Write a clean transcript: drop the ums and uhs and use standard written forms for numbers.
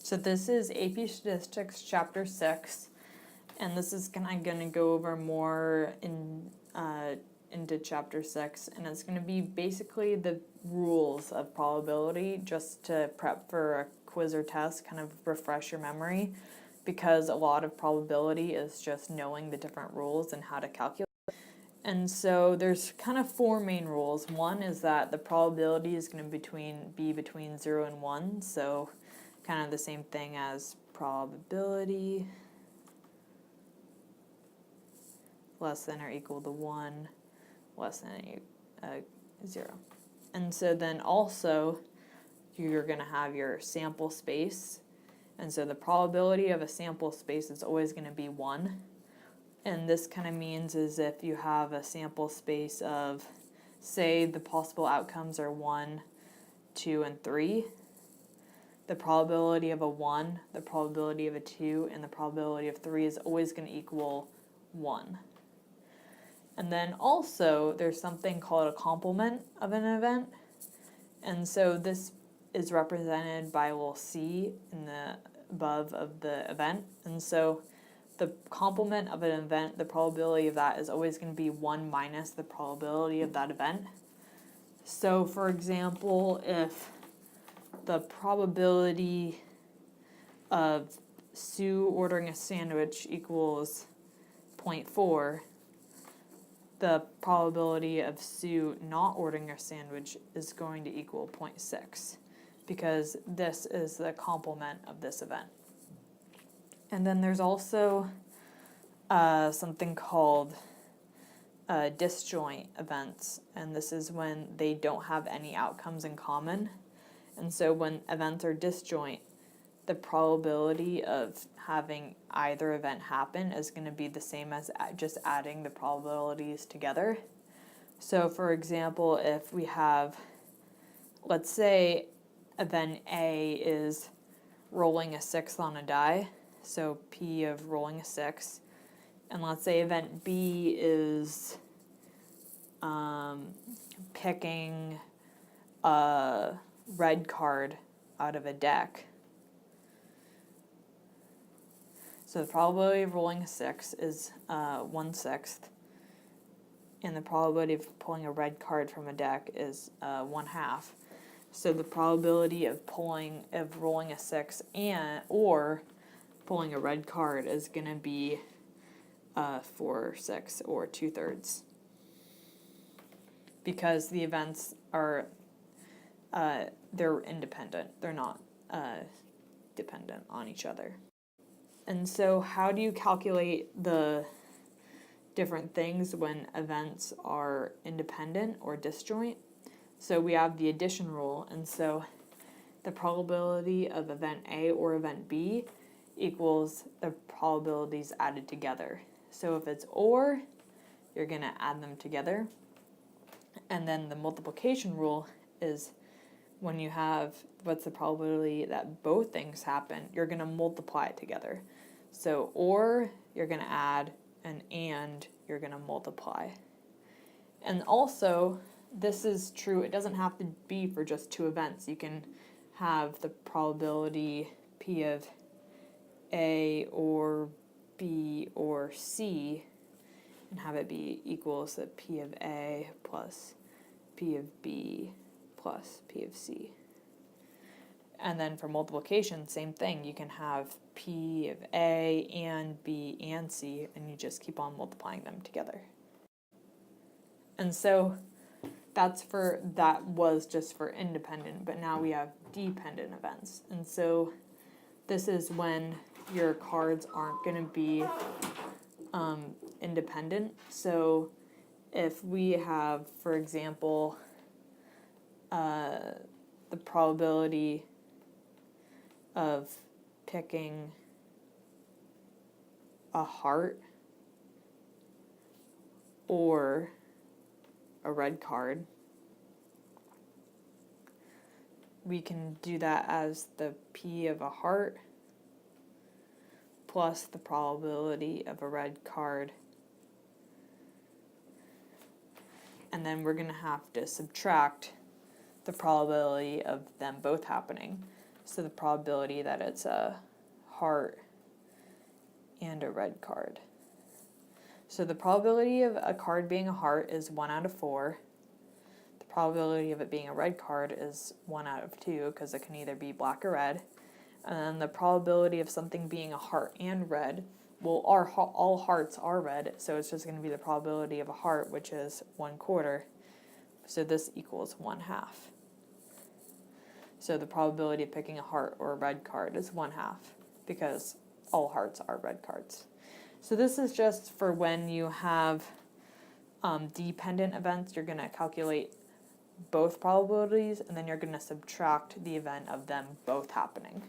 So this is AP Statistics Chapter 6, and this is kind of going to go over more into Chapter 6, and it's going to be basically the rules of probability, just to prep for a quiz or test, kind of refresh your memory, because a lot of probability is just knowing the different rules and how to calculate. And so there's kind of four main rules. One is that the probability is going to be between 0 and 1, so kind of the same thing as probability less than or equal to 1, less than 0. And so then also you're going to have your sample space. And so the probability of a sample space is always going to be 1. And this kind of means is if you have a sample space of, say, the possible outcomes are 1, 2, and 3, the probability of a 1, the probability of a 2, and the probability of 3 is always going to equal 1. And then also there's something called a complement of an event. And so this is represented by a little c in the above of the event. And so the complement of an event, the probability of that is always going to be 1 minus the probability of that event. So for example, if the probability of Sue ordering a sandwich equals 0.4, the probability of Sue not ordering a sandwich is going to equal 0.6, because this is the complement of this event. And then there's also something called disjoint events, and this is when they don't have any outcomes in common. And so when events are disjoint, the probability of having either event happen is going to be the same as just adding the probabilities together. So for example, if we have, let's say event A is rolling a 6 on a die, so P of rolling a 6, and let's say event B is picking a red card out of a deck. So the probability of rolling a 6 is 1/6, and the probability of pulling a red card from a deck is 1/2. So the probability of rolling a 6 or pulling a red card is going to be 4/6 or 2/3, because the events are they're independent. They're not dependent on each other. And so how do you calculate the different things when events are independent or disjoint? So we have the addition rule, and so the probability of event A or event B equals the probabilities added together. So if it's or, you're going to add them together. And then the multiplication rule is when you have what's the probability that both things happen, you're going to multiply it together. So or, you're going to add, and you're going to multiply. And also, this is true, it doesn't have to be for just two events. You can have the probability P of A or B or C and have it be equals to P of A plus P of B plus P of C. And then for multiplication, same thing. You can have P of A and B and C, and you just keep on multiplying them together. And so that was just for independent, but now we have dependent events. And so this is when your cards aren't going to be independent. So if we have, for example, the probability of picking a heart or a red card, we can do that as the P of a heart plus the probability of a red card. And then we're going to have to subtract the probability of them both happening. So the probability that it's a heart and a red card. So the probability of a card being a heart is 1 out of 4. The probability of it being a red card is 1 out of 2, because it can either be black or red. And then the probability of something being a heart and red, well, all hearts are red, so it's just going to be the probability of a heart, which is 1/4. So this equals 1/2. So the probability of picking a heart or a red card is 1/2, because all hearts are red cards. So this is just for when you have dependent events. You're going to calculate both probabilities, and then you're going to subtract the event of them both happening.